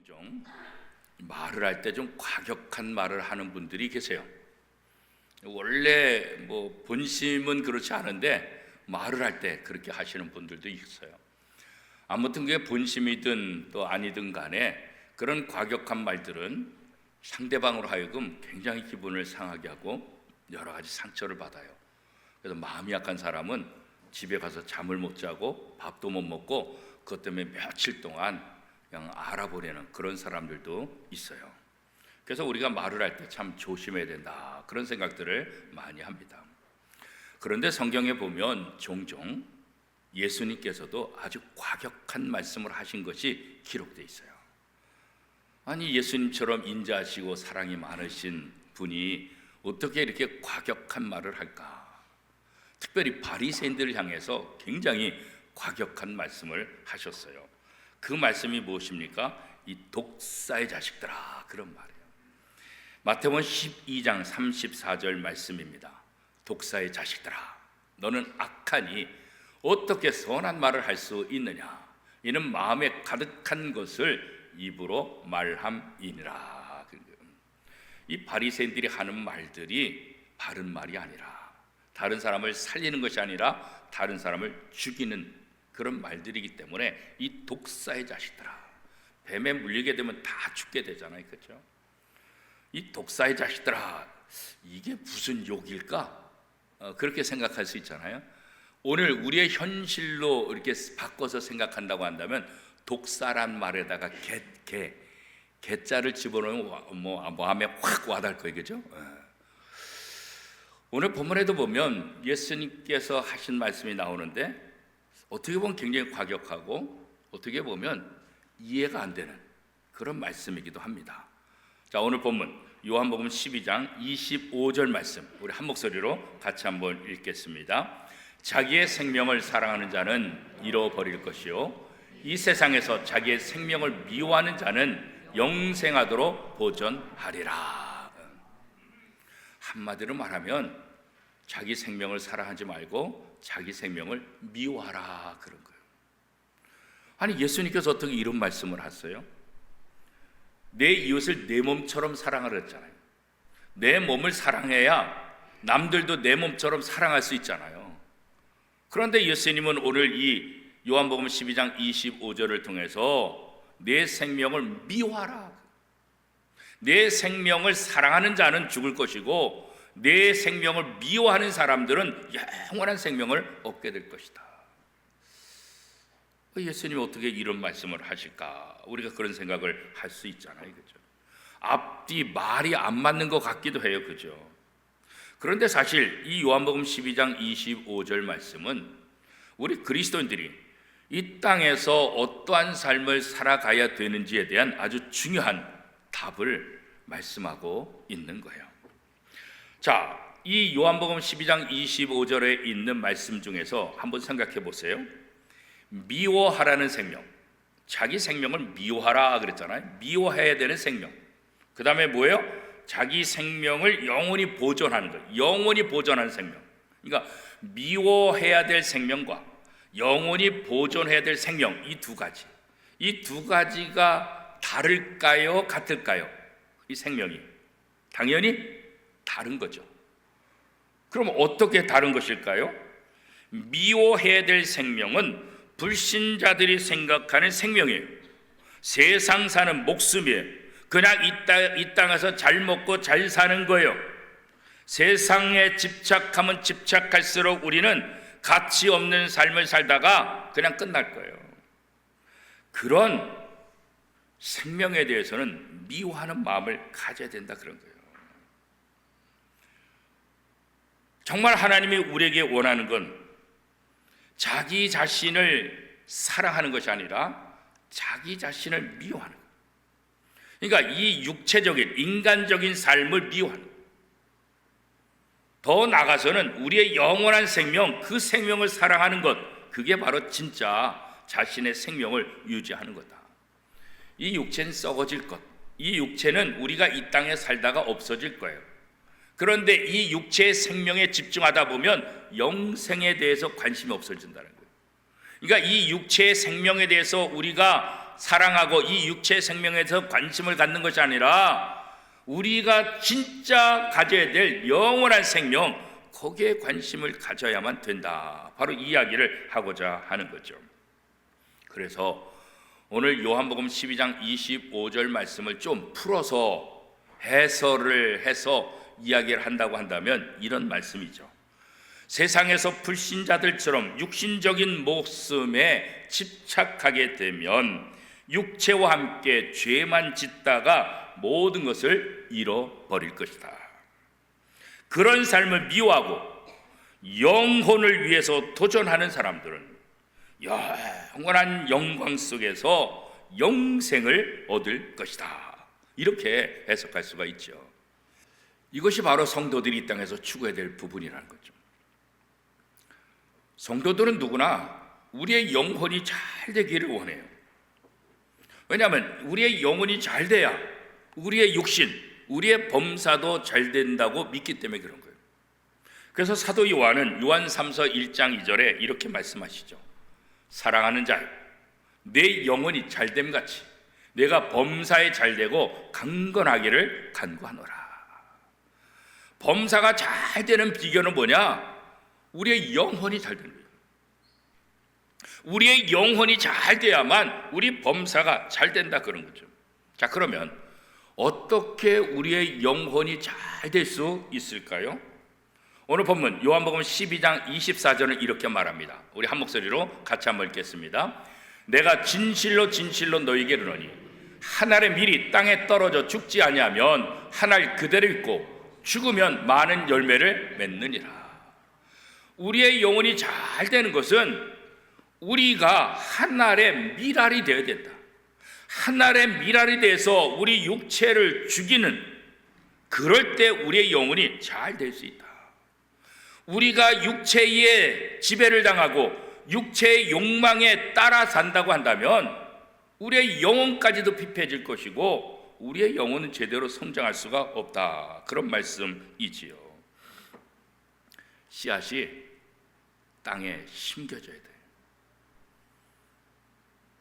종종 말을 할 때 좀 과격한 말을 하는 분들이 계세요. 원래 본심은 그렇지 않은데 말을 할 때 그렇게 하시는 분들도 있어요. 아무튼 그게 본심이든 또 아니든 간에 그런 과격한 말들은 상대방으로 하여금 굉장히 기분을 상하게 하고 여러 가지 상처를 받아요. 그래서 마음이 약한 사람은 집에 가서 잠을 못 자고 밥도 못 먹고 그것 때문에 며칠 동안 그냥 알아보려는 그런 사람들도 있어요. 그래서 우리가 말을 할 때 참 조심해야 된다, 그런 생각들을 많이 합니다. 그런데 성경에 보면 종종 예수님께서도 아주 과격한 말씀을 하신 것이 기록되어 있어요. 아니, 예수님처럼 인자하시고 사랑이 많으신 분이 어떻게 이렇게 과격한 말을 할까? 특별히 바리새인들을 향해서 굉장히 과격한 말씀을 하셨어요. 그 말씀이 무엇입니까? 이 독사의 자식들아, 그런 말이에요. 마태복음 12장 34절 말씀입니다. 독사의 자식들아, 너는 악하니 어떻게 선한 말을 할 수 있느냐? 이는 마음에 가득한 것을 입으로 말함이니라. 이 바리새인들이 하는 말들이 바른 말이 아니라, 다른 사람을 살리는 것이 아니라 다른 사람을 죽이는 그런 말들이기 때문에 이 독사의 자식들아, 뱀에 물리게 되면 다 죽게 되잖아요, 그렇죠? 이 독사의 자식들아, 이게 무슨 욕일까? 그렇게 생각할 수 있잖아요. 오늘 우리의 현실로 이렇게 바꿔서 생각한다고 한다면 독사란 말에다가 개자를 집어넣으면 마음에 확 와닿을 거예요, 그죠? 오늘 본문에도 보면 예수님께서 하신 말씀이 나오는데 어떻게 보면 굉장히 과격하고 어떻게 보면 이해가 안 되는 그런 말씀이기도 합니다. 자, 오늘 본문 요한복음 12장 25절 말씀, 우리 한 목소리로 같이 한번 읽겠습니다. 자기의 생명을 사랑하는 자는 잃어버릴 것이요, 이 세상에서 자기의 생명을 미워하는 자는 영생하도록 보존하리라. 한마디로 말하면 자기 생명을 사랑하지 말고 자기 생명을 미워하라, 그런 거예요. 아니, 예수님께서 어떻게 이런 말씀을 하세요? 내 이웃을 내 몸처럼 사랑하라 했잖아요. 내 몸을 사랑해야 남들도 내 몸처럼 사랑할 수 있잖아요. 그런데 예수님은 오늘 이 요한복음 12장 25절을 통해서 내 생명을 미워하라, 내 생명을 사랑하는 자는 죽을 것이고 내 생명을 미워하는 사람들은 영원한 생명을 얻게 될 것이다. 예수님이 어떻게 이런 말씀을 하실까? 우리가 그런 생각을 할 수 있잖아요, 그죠? 앞뒤 말이 안 맞는 것 같기도 해요, 그죠? 그런데 사실 이 요한복음 12장 25절 말씀은 우리 그리스도인들이 이 땅에서 어떠한 삶을 살아가야 되는지에 대한 아주 중요한 답을 말씀하고 있는 거예요. 자, 이 요한복음 12장 25절에 있는 말씀 중에서 한번 생각해 보세요. 미워하라는 생명, 자기 생명을 미워하라 그랬잖아요. 미워해야 되는 생명. 그 다음에 뭐예요? 자기 생명을 영원히 보존하는 것, 영원히 보존하는 생명. 그러니까 미워해야 될 생명과 영원히 보존해야 될 생명, 이 두 가지가 다를까요, 같을까요? 이 생명이 당연히 다른 거죠. 그럼 어떻게 다른 것일까요? 미워해야 될 생명은 불신자들이 생각하는 생명이에요. 세상 사는 목숨이에요. 그냥 이 땅에서 잘 먹고 잘 사는 거예요. 세상에 집착하면 집착할수록 우리는 가치 없는 삶을 살다가 그냥 끝날 거예요. 그런 생명에 대해서는 미워하는 마음을 가져야 된다, 그런 거예요. 정말 하나님이 우리에게 원하는 건 자기 자신을 사랑하는 것이 아니라 자기 자신을 미워하는 거예요. 그러니까 이 육체적인 인간적인 삶을 미워하는 거예요. 더 나아가서는 우리의 영원한 생명, 그 생명을 사랑하는 것, 그게 바로 진짜 자신의 생명을 유지하는 거다. 이 육체는 썩어질 것, 이 육체는 우리가 이 땅에 살다가 없어질 거예요. 그런데 이 육체의 생명에 집중하다 보면 영생에 대해서 관심이 없어진다는 거예요. 그러니까 이 육체의 생명에 대해서 우리가 사랑하고 이 육체의 생명에서 관심을 갖는 것이 아니라 우리가 진짜 가져야 될 영원한 생명, 거기에 관심을 가져야만 된다. 바로 이 이야기를 하고자 하는 거죠. 그래서 오늘 요한복음 12장 25절 말씀을 좀 풀어서 해설을 해서 이야기를 한다고 한다면 이런 말씀이죠. 세상에서 불신자들처럼 육신적인 모습에 집착하게 되면 육체와 함께 죄만 짓다가 모든 것을 잃어버릴 것이다. 그런 삶을 미워하고 영혼을 위해서 도전하는 사람들은 영원한 영광 속에서 영생을 얻을 것이다. 이렇게 해석할 수가 있죠. 이것이 바로 성도들이 이 땅에서 추구해야 될 부분이라는 거죠. 성도들은 누구나 우리의 영혼이 잘 되기를 원해요. 왜냐하면 우리의 영혼이 잘 돼야 우리의 육신, 우리의 범사도 잘 된다고 믿기 때문에 그런 거예요. 그래서 사도 요한은 요한 3서 1장 2절에 이렇게 말씀하시죠. 사랑하는 자여, 내 영혼이 잘됨같이 내가 범사에 잘되고 강건하기를 간구하노라. 범사가 잘 되는 비결은 뭐냐? 우리의 영혼이 잘 되는 거예요. 우리의 영혼이 잘 돼야만 우리 범사가 잘 된다 그런 거죠. 자, 그러면 어떻게 우리의 영혼이 잘 될 수 있을까요? 오늘 본문 요한복음 12장 24절은 이렇게 말합니다. 우리 한 목소리로 같이 한번 읽겠습니다. 내가 진실로 진실로 너희에게 이르노니 한 알의 밀이 땅에 떨어져 죽지 아니하면 한 알 그대로 있고 죽으면 많은 열매를 맺느니라. 우리의 영혼이 잘 되는 것은 우리가 한 알의 밀알이 되어야 된다. 한 알의 밀알이 돼서 우리 육체를 죽이는, 그럴 때 우리의 영혼이 잘 될 수 있다. 우리가 육체의 지배를 당하고 육체의 욕망에 따라 산다고 한다면 우리의 영혼까지도 피폐해질 것이고 우리의 영혼은 제대로 성장할 수가 없다. 그런 말씀이지요. 씨앗이 땅에 심겨져야 돼요.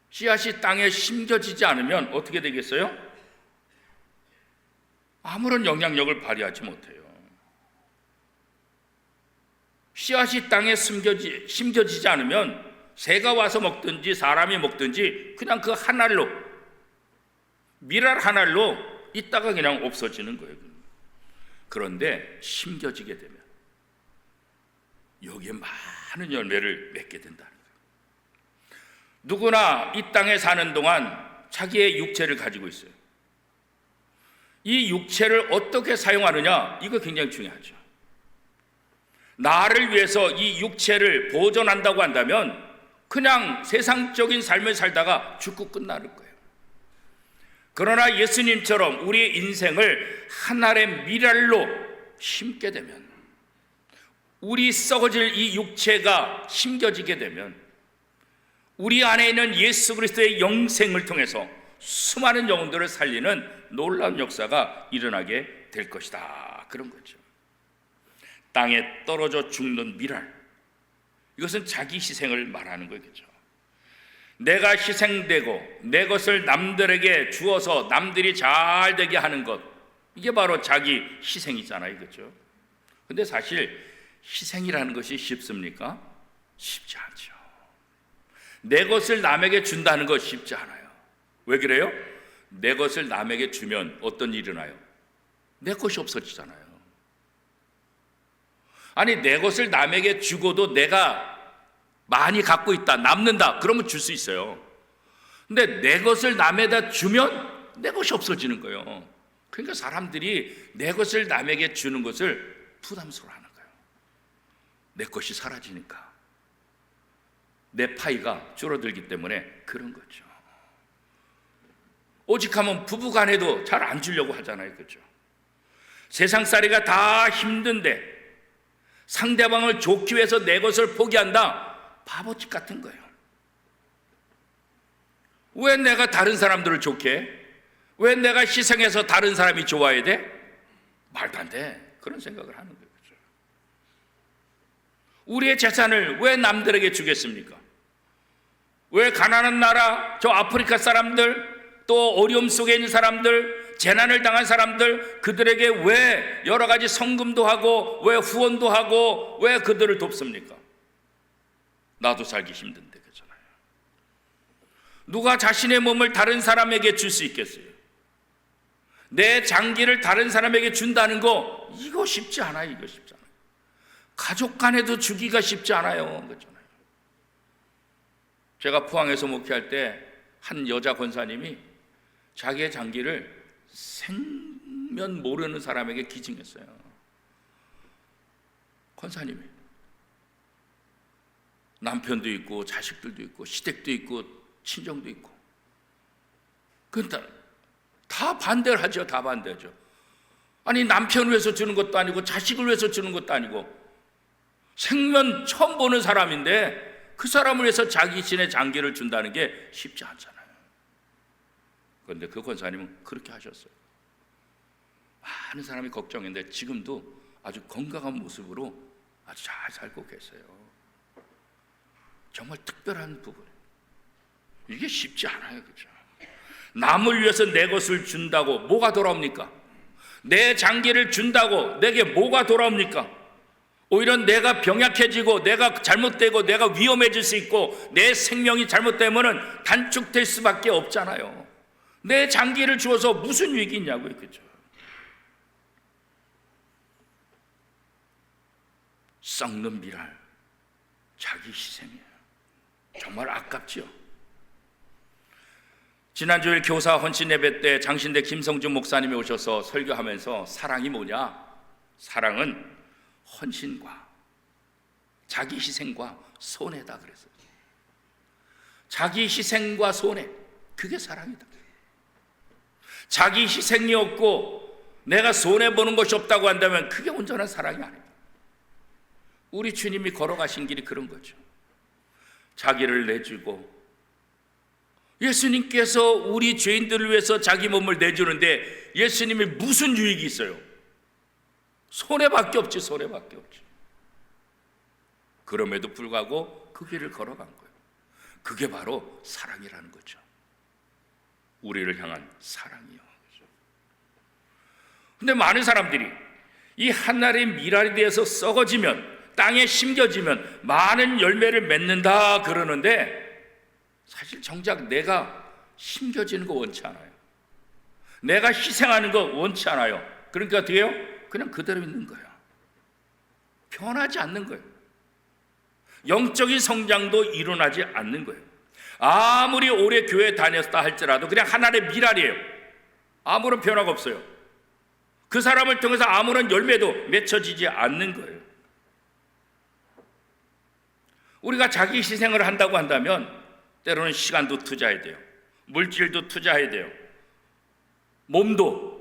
씨앗이 땅에 심겨지지 않으면 어떻게 되겠어요? 아무런 영향력을 발휘하지 못해요. 씨앗이 땅에 심겨지지 않으면 새가 와서 먹든지 사람이 먹든지 그냥 그 한 알로, 밀알 한 알로 있다가 그냥 없어지는 거예요. 그런데 심겨지게 되면 여기에 많은 열매를 맺게 된다는 거예요. 누구나 이 땅에 사는 동안 자기의 육체를 가지고 있어요. 이 육체를 어떻게 사용하느냐, 이거 굉장히 중요하죠. 나를 위해서 이 육체를 보존한다고 한다면 그냥 세상적인 삶을 살다가 죽고 끝나는 거예요. 그러나 예수님처럼 우리의 인생을 한 알의 밀알로 심게 되면, 우리 썩어질 이 육체가 심겨지게 되면 우리 안에 있는 예수 그리스도의 영생을 통해서 수많은 영혼들을 살리는 놀라운 역사가 일어나게 될 것이다. 그런 거죠. 땅에 떨어져 죽는 밀알, 이것은 자기 희생을 말하는 거겠죠. 내가 희생되고 내 것을 남들에게 주어서 남들이 잘 되게 하는 것, 이게 바로 자기 희생이잖아요. 그렇죠? 근데 사실 희생이라는 것이 쉽습니까? 쉽지 않죠. 내 것을 남에게 준다는 것 쉽지 않아요. 왜 그래요? 내 것을 남에게 주면 어떤 일이 일어나요? 내 것이 없어지잖아요. 아니, 내 것을 남에게 주고도 내가 많이 갖고 있다, 남는다, 그러면 줄 수 있어요. 근데 내 것을 남에다 주면 내 것이 없어지는 거예요. 그러니까 사람들이 내 것을 남에게 주는 것을 부담스러워하는 거예요. 내 것이 사라지니까, 내 파이가 줄어들기 때문에 그런 거죠. 오직하면 부부간에도 잘 안 주려고 하잖아요. 그렇죠? 세상살이가 다 힘든데 상대방을 좋기 위해서 내 것을 포기한다? 바보짓 같은 거예요. 왜 내가 다른 사람들을 좋게 해? 왜 내가 희생해서 다른 사람이 좋아야 돼? 말도 안 돼. 그런 생각을 하는 거죠. 우리의 재산을 왜 남들에게 주겠습니까? 왜 가난한 나라, 저 아프리카 사람들, 또 어려움 속에 있는 사람들, 재난을 당한 사람들, 그들에게 왜 여러 가지 성금도 하고 왜 후원도 하고 왜 그들을 돕습니까? 나도 살기 힘든데. 그렇잖아요. 누가 자신의 몸을 다른 사람에게 줄 수 있겠어요? 내 장기를 다른 사람에게 준다는 거, 이거 쉽지 않아요. 이거 쉽지 않아요. 가족 간에도 주기가 쉽지 않아요. 그렇잖아요. 제가 포항에서 목회할 때 한 여자 권사님이 자기의 장기를 생면 모르는 사람에게 기증했어요. 권사님이 남편도 있고 자식들도 있고 시댁도 있고 친정도 있고, 그런데 다 반대를 하죠. 다 반대하죠. 아니, 남편을 위해서 주는 것도 아니고 자식을 위해서 주는 것도 아니고 생면 처음 보는 사람인데 그 사람을 위해서 자기 신의 장기를 준다는 게 쉽지 않잖아요. 그런데 그 권사님은 그렇게 하셨어요. 많은 사람이 걱정했는데 지금도 아주 건강한 모습으로 아주 잘 살고 계세요. 정말 특별한 부분이에요. 이게 쉽지 않아요. 그렇죠? 남을 위해서 내 것을 준다고 뭐가 돌아옵니까? 내 장기를 준다고 내게 뭐가 돌아옵니까? 오히려 내가 병약해지고 내가 잘못되고 내가 위험해질 수 있고 내 생명이 잘못되면 단축될 수밖에 없잖아요. 내 장기를 주어서 무슨 유익이 있냐고요. 그렇죠? 썩는 미랄, 자기 희생이에요. 정말 아깝지요. 지난주일 교사 헌신 예배 때 장신대 김성준 목사님이 오셔서 설교하면서 사랑이 뭐냐? 사랑은 헌신과 자기 희생과 손해다 그랬어요. 자기 희생과 손해, 그게 사랑이다. 자기 희생이 없고 내가 손해보는 것이 없다고 한다면 그게 온전한 사랑이 아닙니다. 우리 주님이 걸어가신 길이 그런 거죠. 자기를 내주고, 예수님께서 우리 죄인들을 위해서 자기 몸을 내주는데 예수님이 무슨 유익이 있어요? 손해밖에 없지, 손해밖에 없지. 그럼에도 불구하고 그 길을 걸어간 거예요. 그게 바로 사랑이라는 거죠. 우리를 향한 사랑이요. 근데 많은 사람들이 이 하늘의 미랄에 대해서 썩어지면, 땅에 심겨지면 많은 열매를 맺는다 그러는데 사실 정작 내가 심겨지는 거 원치 않아요. 내가 희생하는 거 원치 않아요. 그러니까 어떻게 해요? 그냥 그대로 있는 거예요. 변하지 않는 거예요. 영적인 성장도 일어나지 않는 거예요. 아무리 오래 교회 다녔다 할지라도 그냥 하나의 미랄이에요. 아무런 변화가 없어요. 그 사람을 통해서 아무런 열매도 맺혀지지 않는 거예요. 우리가 자기 희생을 한다고 한다면 때로는 시간도 투자해야 돼요. 물질도 투자해야 돼요. 몸도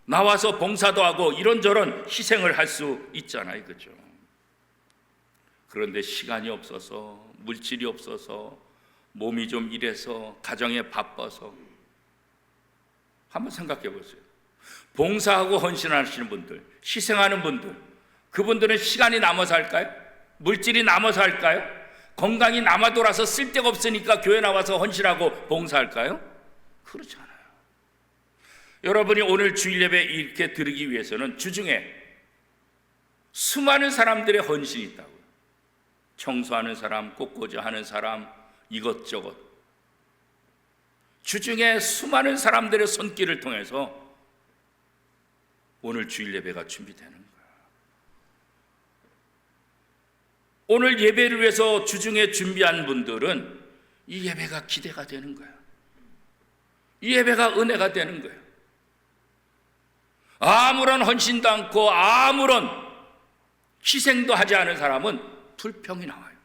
나와서 봉사도 하고 이런저런 희생을 할 수 있잖아요. 그렇죠? 그런데 시간이 없어서, 물질이 없어서, 몸이 좀 이래서, 가정에 바빠서, 한번 생각해 보세요. 봉사하고 헌신하시는 분들, 희생하는 분들, 그분들은 시간이 남아서 할까요? 물질이 남아서 할까요? 건강이 남아 돌아서 쓸데가 없으니까 교회 나와서 헌신하고 봉사할까요? 그렇지 않아요. 여러분이 오늘 주일 예배 이렇게 드리기 위해서는 주중에 수많은 사람들의 헌신이 있다고요. 청소하는 사람, 꽃꽂이 하는 사람, 이것저것. 주중에 수많은 사람들의 손길을 통해서 오늘 주일 예배가 준비되는 거예요. 오늘 예배를 위해서 주중에 준비한 분들은 이 예배가 기대가 되는 거예요. 이 예배가 은혜가 되는 거예요. 아무런 헌신도 않고 아무런 희생도 하지 않은 사람은 불평이 나와요.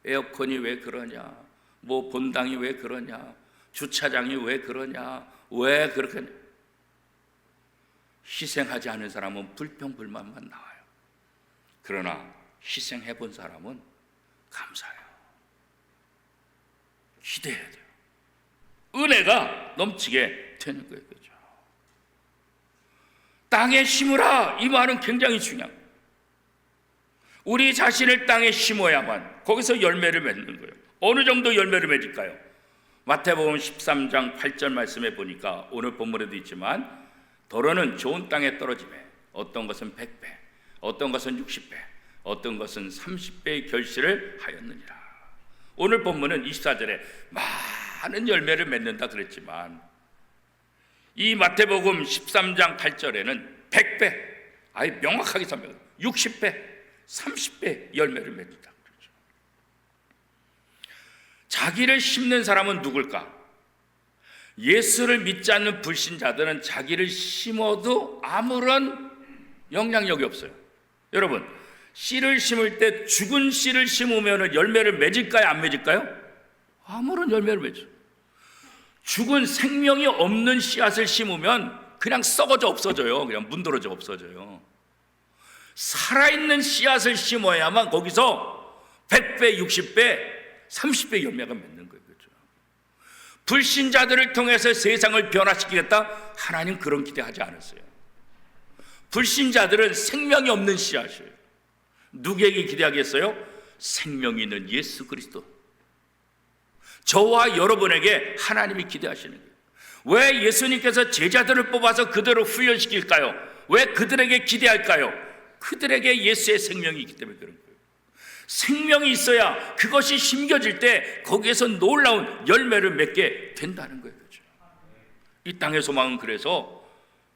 에어컨이 왜 그러냐, 뭐 본당이 왜 그러냐, 주차장이 왜 그러냐, 왜 그렇게. 희생하지 않은 사람은 불평 불만만 나와요. 그러나 희생해 본 사람은 감사해요. 기대해야 돼요. 은혜가 넘치게 되는 거예요. 그렇죠? 땅에 심으라, 이 말은 굉장히 중요한 거예요. 우리 자신을 땅에 심어야만 거기서 열매를 맺는 거예요. 어느 정도 열매를 맺을까요? 마태복음 13장 8절 말씀에 보니까 오늘 본문에도 있지만 더러는 좋은 땅에 떨어지매 어떤 것은 100배, 어떤 것은 60배, 어떤 것은 30배의 결실을 하였느니라. 오늘 본문은 24절에 많은 열매를 맺는다 그랬지만 이 마태복음 13장 8절에는 100배, 아예 명확하게 설명, 60배, 30배 열매를 맺는다. 그렇죠. 자기를 심는 사람은 누굴까? 예수를 믿지 않는 불신자들은 자기를 심어도 아무런 영향력이 없어요. 여러분, 씨를 심을 때 죽은 씨를 심으면 열매를 맺을까요? 안 맺을까요? 아무런 열매를 맺어요. 죽은 생명이 없는 씨앗을 심으면 그냥 썩어져 없어져요. 그냥 문드러져 없어져요. 살아있는 씨앗을 심어야만 거기서 100배, 60배, 30배 열매가 맺는 거예요. 그렇죠? 불신자들을 통해서 세상을 변화시키겠다? 하나님 그런 기대하지 않았어요. 불신자들은 생명이 없는 씨앗이에요. 누구에게 기대하겠어요? 생명이 있는 예수 그리스도. 저와 여러분에게 하나님이 기대하시는 거예요. 왜 예수님께서 제자들을 뽑아서 그들을 훈련시킬까요? 왜 그들에게 기대할까요? 그들에게 예수의 생명이 있기 때문에 그런 거예요. 생명이 있어야 그것이 심겨질 때 거기에서 놀라운 열매를 맺게 된다는 거예요. 그렇죠? 이 땅의 소망은 그래서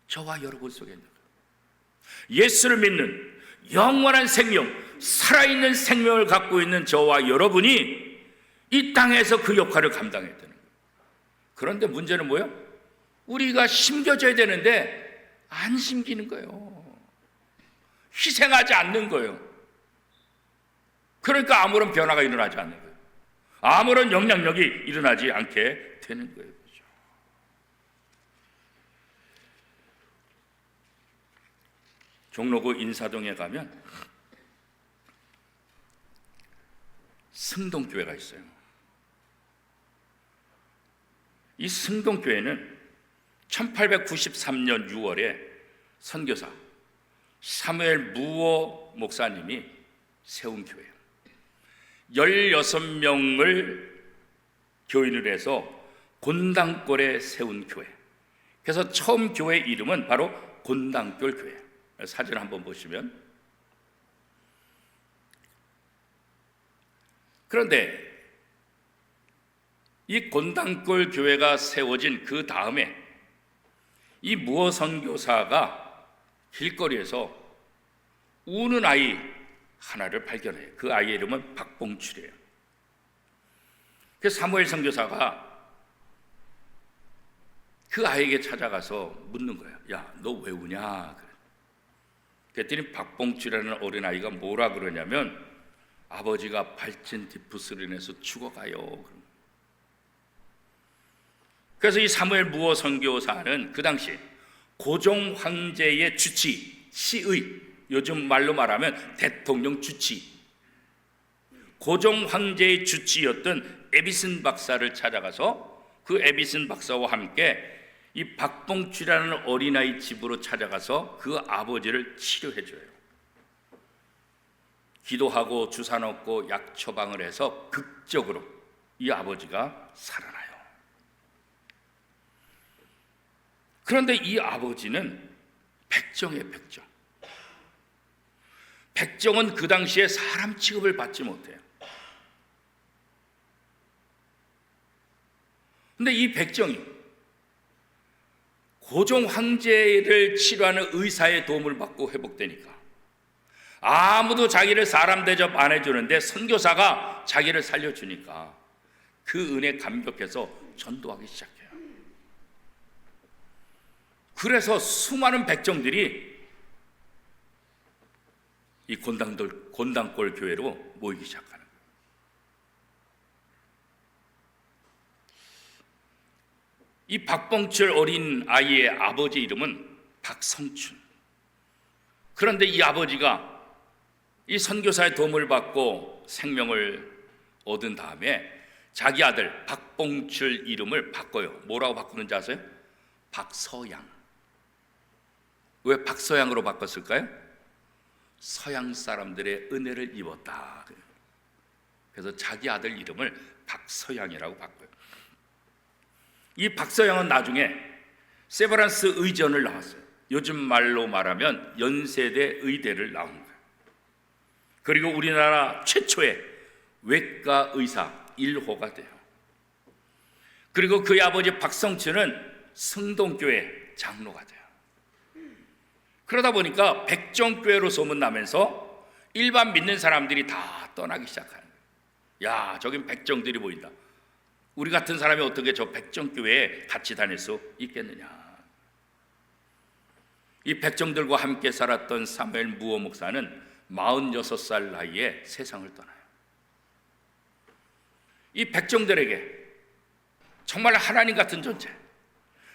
저와 여러분 속에 있는 거예요. 예수를 믿는 영원한 생명, 살아있는 생명을 갖고 있는 저와 여러분이 이 땅에서 그 역할을 감당해야 되는 거예요. 그런데 문제는 뭐예요? 우리가 심겨져야 되는데 안 심기는 거예요. 희생하지 않는 거예요. 그러니까 아무런 변화가 일어나지 않는 거예요. 아무런 영향력이 일어나지 않게 되는 거예요. 그렇죠? 종로구 인사동에 가면 승동교회가 있어요. 이 승동교회는 1893년 6월에 선교사 사무엘 무어 목사님이 세운 교회예요. 16명을 교인을 해서 곤당골에 세운 교회. 그래서 처음 교회 이름은 바로 곤당골 교회. 사진 한번 보시면, 그런데 이 곤당골 교회가 세워진 그 다음에 이 무어 선교사가 길거리에서 우는 아이 하나를 발견해요. 그 아이의 이름은 박봉출이에요. 그래서 사무엘 선교사가 그 아이에게 찾아가서 묻는 거예요. 야, 너 왜 우냐? 그랬더니 박봉출이라는 어린아이가 뭐라 그러냐면 아버지가 발진 디프스로 인해서 죽어가요. 그래서 이 사무엘 무어 선교사는 그 당시 고종 황제의 주치, 시의, 요즘 말로 말하면 대통령 주치, 고종 황제의 주치였던 에비슨 박사를 찾아가서 그 에비슨 박사와 함께 이 박봉출이라는 어린아이 집으로 찾아가서 그 아버지를 치료해줘요. 기도하고 주사 넣고 약 처방을 해서 극적으로 이 아버지가 살아나요. 그런데 이 아버지는 백정이에요. 백정. 백정은 그 당시에 사람 취급을 받지 못해요. 근데 이 백정이 고종 황제를 치료하는 의사의 도움을 받고 회복되니까 아무도 자기를 사람 대접 안 해주는데 선교사가 자기를 살려주니까 그 은혜에 감격해서 전도하기 시작해요. 그래서 수많은 백정들이 이 곤당골 교회로 모이기 시작하는 거예요. 이 박봉철 어린 아이의 아버지 이름은 박성춘. 그런데 이 아버지가 이 선교사의 도움을 받고 생명을 얻은 다음에 자기 아들 박봉철 이름을 바꿔요. 뭐라고 바꾸는지 아세요? 박서양. 왜 박서양으로 바꿨을까요? 서양 사람들의 은혜를 입었다. 그래서 자기 아들 이름을 박서양이라고 바꿔요. 이 박서양은 나중에 세브란스 의전을 나왔어요. 요즘 말로 말하면 연세대 의대를 나온 거예요. 그리고 우리나라 최초의 외과 의사 1호가 돼요. 그리고 그의 아버지 박성춘은 성동교회 장로가 돼요. 그러다 보니까 백정교회로 소문나면서 일반 믿는 사람들이 다 떠나기 시작하는 거예요. 야, 저긴 백정들이 보인다. 우리 같은 사람이 어떻게 저 백정교회에 같이 다닐 수 있겠느냐. 이 백정들과 함께 살았던 사무엘 무어 목사는 46살 나이에 세상을 떠나요. 이 백정들에게 정말 하나님 같은 존재,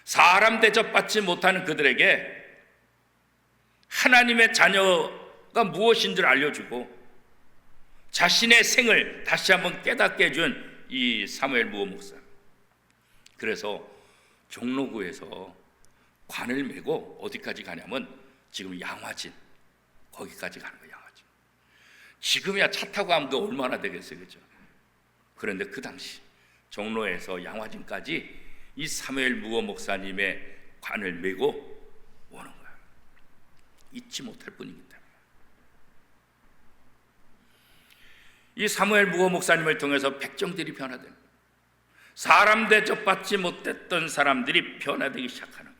사람 대접받지 못하는 그들에게 하나님의 자녀가 무엇인 줄 알려주고 자신의 생을 다시 한번 깨닫게 해준 이 사무엘 무어 목사. 그래서 종로구에서 관을 메고 어디까지 가냐면 지금 양화진 거기까지 가는 거예요. 양화진. 지금이야 차 타고 가면 얼마나 되겠어요, 그죠? 그런데 그 당시 종로에서 양화진까지 이 사무엘 무어 목사님의 관을 메고 오는 거예요. 잊지 못할 뿐이기 때문에. 이 사무엘 무어 목사님을 통해서 백정들이 변화된, 사람 대접받지 못했던 사람들이 변화되기 시작하는 거예요.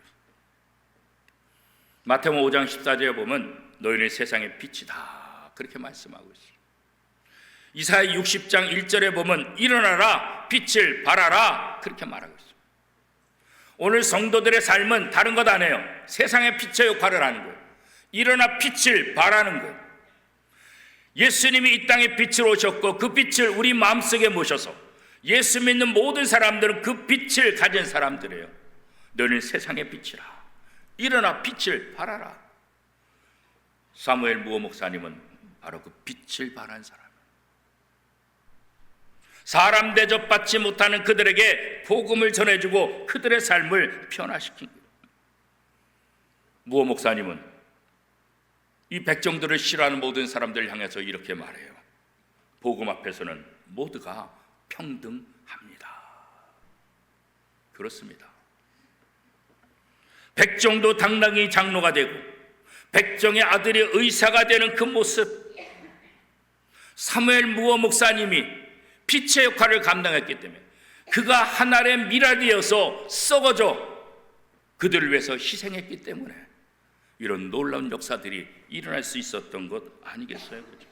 마태복음 5장 14절에 보면 너희는 세상의 빛이다 그렇게 말씀하고 있어요. 이사야 60장 1절에 보면 일어나라 빛을 발하라 그렇게 말하고 있어요. 오늘 성도들의 삶은 다른 것 아니에요. 세상의 빛의 역할을 하는 거예요. 일어나 빛을 발하는 거예요. 예수님이 이 땅에 빛을 오셨고 그 빛을 우리 마음속에 모셔서 예수 믿는 모든 사람들은 그 빛을 가진 사람들이에요. 너는 세상의 빛이라. 일어나 빛을 발하라. 사무엘 무어 목사님은 바로 그 빛을 발한 사람. 사람 대접받지 못하는 그들에게 복음을 전해주고 그들의 삶을 변화시킨 거예요. 무어 목사님은 이 백정들을 싫어하는 모든 사람들을 향해서 이렇게 말해요. 복음 앞에서는 모두가 평등합니다. 그렇습니다. 백정도 당당히 장로가 되고 백정의 아들이 의사가 되는 그 모습, 사무엘 무어 목사님이 빛의 역할을 감당했기 때문에 그가 하나의 미랄이어서 썩어져 그들을 위해서 희생했기 때문에 이런 놀라운 역사들이 일어날 수 있었던 것 아니겠어요? 그렇죠?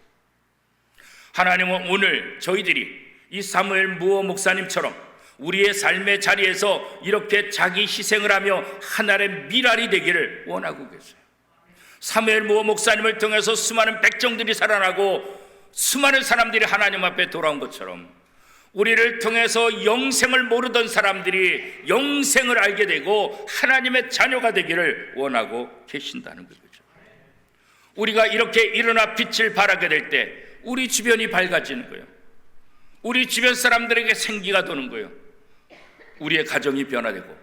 하나님은 오늘 저희들이 이 사무엘 무어 목사님처럼 우리의 삶의 자리에서 이렇게 자기 희생을 하며 하나의 미랄이 되기를 원하고 계세요. 사무엘 무어 목사님을 통해서 수많은 백정들이 살아나고 수많은 사람들이 하나님 앞에 돌아온 것처럼 우리를 통해서 영생을 모르던 사람들이 영생을 알게 되고 하나님의 자녀가 되기를 원하고 계신다는 거죠. 우리가 이렇게 일어나 빛을 발하게 될 때 우리 주변이 밝아지는 거예요. 우리 주변 사람들에게 생기가 도는 거예요. 우리의 가정이 변화되고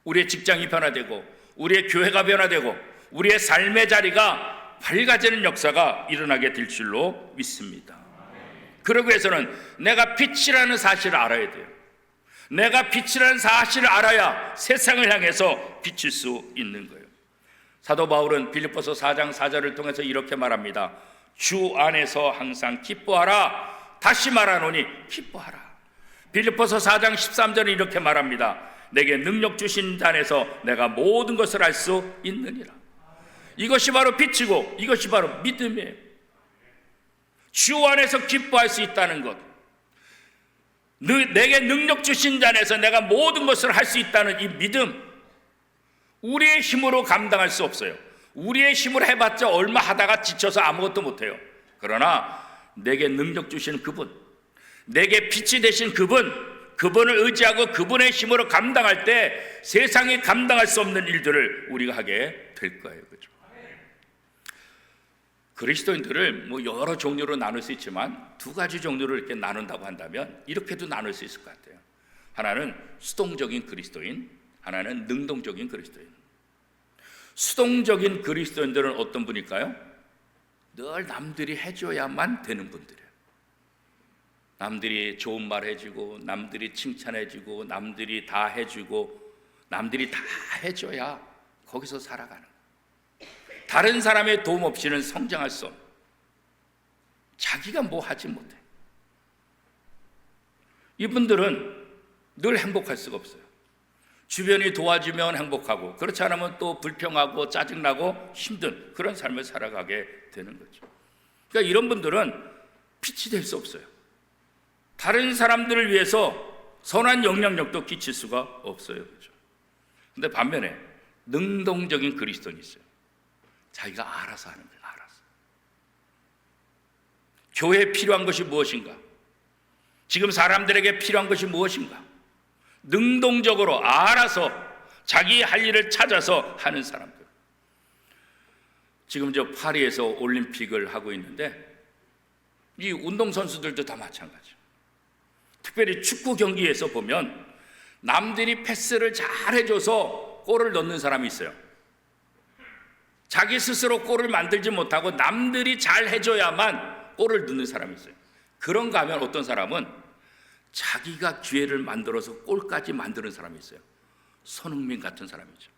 우리의 직장이 변화되고 우리의 교회가 변화되고 우리의 삶의 자리가 밝아지는 역사가 일어나게 될 줄로 믿습니다. 그러기 위해서는 내가 빛이라는 사실을 알아야 돼요. 내가 빛이라는 사실을 알아야 세상을 향해서 비칠 수 있는 거예요. 사도 바울은 빌립보서 4장 4절을 통해서 이렇게 말합니다. 주 안에서 항상 기뻐하라. 다시 말하노니 기뻐하라. 빌립보서 4장 13절은 이렇게 말합니다. 내게 능력 주신 자 안에서 내가 모든 것을 할 수 있느니라. 이것이 바로 빛이고 이것이 바로 믿음이에요. 주 안에서 기뻐할 수 있다는 것, 내게 능력 주신 자 안에서 내가 모든 것을 할 수 있다는 이 믿음, 우리의 힘으로 감당할 수 없어요. 우리의 힘으로 해봤자 얼마 하다가 지쳐서 아무것도 못해요. 그러나 내게 능력 주시는 그분, 내게 빛이 되신 그분을 의지하고 그분의 힘으로 감당할 때 세상이 감당할 수 없는 일들을 우리가 하게 될 거예요. 그렇죠? 그리스도인들을 여러 종류로 나눌 수 있지만 두 가지 종류로 이렇게 나눈다고 한다면 이렇게도 나눌 수 있을 것 같아요. 하나는 수동적인 그리스도인, 하나는 능동적인 그리스도인. 수동적인 그리스도인들은 어떤 분일까요? 늘 남들이 해줘야만 되는 분들이에요. 남들이 좋은 말 해주고, 남들이 칭찬해주고, 남들이 다 해주고, 남들이 다 해줘야 거기서 살아가는 거예요. 다른 사람의 도움 없이는 성장할 수 없는, 자기가 뭐 하지 못해. 이분들은 늘 행복할 수가 없어요. 주변이 도와주면 행복하고, 그렇지 않으면 또 불평하고 짜증나고 힘든 그런 삶을 살아가게 되는 거죠. 그러니까 이런 분들은 빛이 될 수 없어요. 다른 사람들을 위해서 선한 영향력도 끼칠 수가 없어요. 그렇죠? 근데 반면에 능동적인 그리스도인이 있어요. 자기가 알아서 하는 거예요. 알아서. 교회에 필요한 것이 무엇인가? 지금 사람들에게 필요한 것이 무엇인가? 능동적으로 알아서 자기 할 일을 찾아서 하는 사람들. 지금 저 파리에서 올림픽을 하고 있는데 이 운동선수들도 다 마찬가지예요. 특별히 축구 경기에서 보면 남들이 패스를 잘 해줘서 골을 넣는 사람이 있어요. 자기 스스로 골을 만들지 못하고 남들이 잘 해줘야만 골을 넣는 사람이 있어요. 그런가 하면 어떤 사람은 자기가 기회를 만들어서 골까지 만드는 사람이 있어요. 손흥민 같은 사람이죠.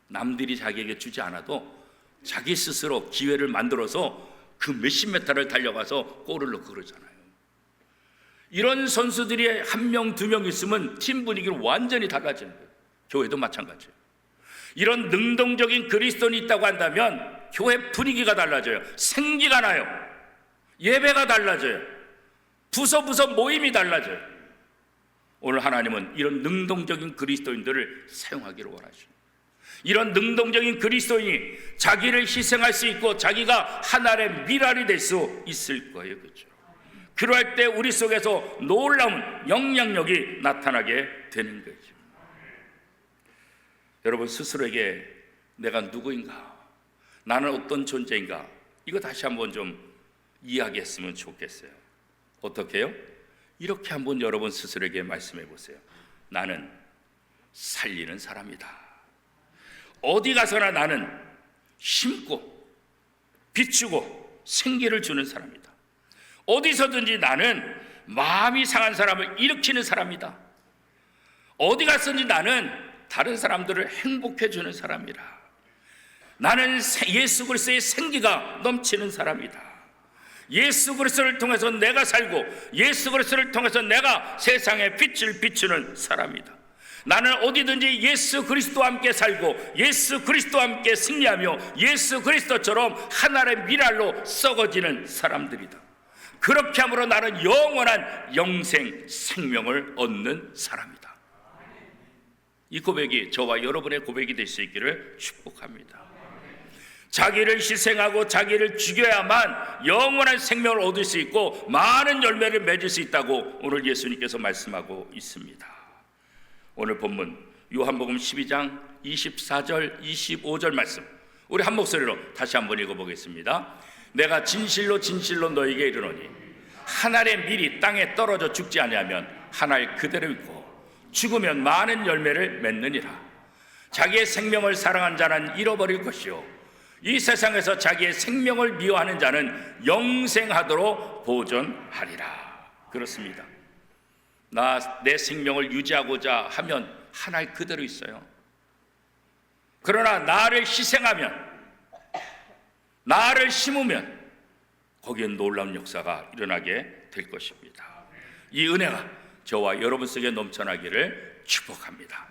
남들이 자기에게 주지 않아도 자기 스스로 기회를 만들어서 그 몇십 미터를 달려가서 골을 넣고 그러잖아요. 이런 선수들이 한 명, 두 명 있으면 팀 분위기를 완전히 달라지는 거예요. 교회도 마찬가지예요. 이런 능동적인 그리스도인이 있다고 한다면 교회 분위기가 달라져요. 생기가 나요. 예배가 달라져요. 부서 모임이 달라져요. 오늘 하나님은 이런 능동적인 그리스도인들을 사용하기를 원하시죠. 이런 능동적인 그리스도인이 자기를 희생할 수 있고 자기가 하나의 미랄이 될 수 있을 거예요. 그렇죠? 그럴 때 우리 속에서 놀라운 영향력이 나타나게 되는 거죠. 여러분 스스로에게 내가 누구인가? 나는 어떤 존재인가? 이거 다시 한번 좀 이야기했으면 좋겠어요. 어떻게 해요? 이렇게 한번 여러분 스스로에게 말씀해 보세요. 나는 살리는 사람이다. 어디 가서나 나는 심고 비추고 생기를 주는 사람이다. 어디서든지 나는 마음이 상한 사람을 일으키는 사람이다. 어디 갔든지 나는 다른 사람들을 행복해 주는 사람이다. 나는 예수 그리스도의 생기가 넘치는 사람이다. 예수 그리스도를 통해서 내가 살고 예수 그리스도를 통해서 내가 세상에 빛을 비추는 사람이다. 나는 어디든지 예수 그리스도와 함께 살고 예수 그리스도와 함께 승리하며 예수 그리스도처럼 하나의 미랄로 썩어지는 사람들이다. 그렇게 함으로 나는 영원한 영생 생명을 얻는 사람이다. 이 고백이 저와 여러분의 고백이 될 수 있기를 축복합니다. 자기를 희생하고 자기를 죽여야만 영원한 생명을 얻을 수 있고 많은 열매를 맺을 수 있다고 오늘 예수님께서 말씀하고 있습니다. 오늘 본문 요한복음 12장 24절 25절 말씀 우리 한 목소리로 다시 한번 읽어보겠습니다. 내가 진실로 진실로 너에게 이르노니 한 알의 밀이 땅에 떨어져 죽지 아니하면 한 알 그대로 있고 죽으면 많은 열매를 맺느니라. 자기의 생명을 사랑한 자는 잃어버릴 것이요 이 세상에서 자기의 생명을 미워하는 자는 영생하도록 보존하리라. 그렇습니다. 내 생명을 유지하고자 하면 한 알 그대로 있어요. 그러나 나를 희생하면 나를 심으면 거기에 놀라운 역사가 일어나게 될 것입니다. 이 은혜가 저와 여러분 속에 넘쳐나기를 축복합니다.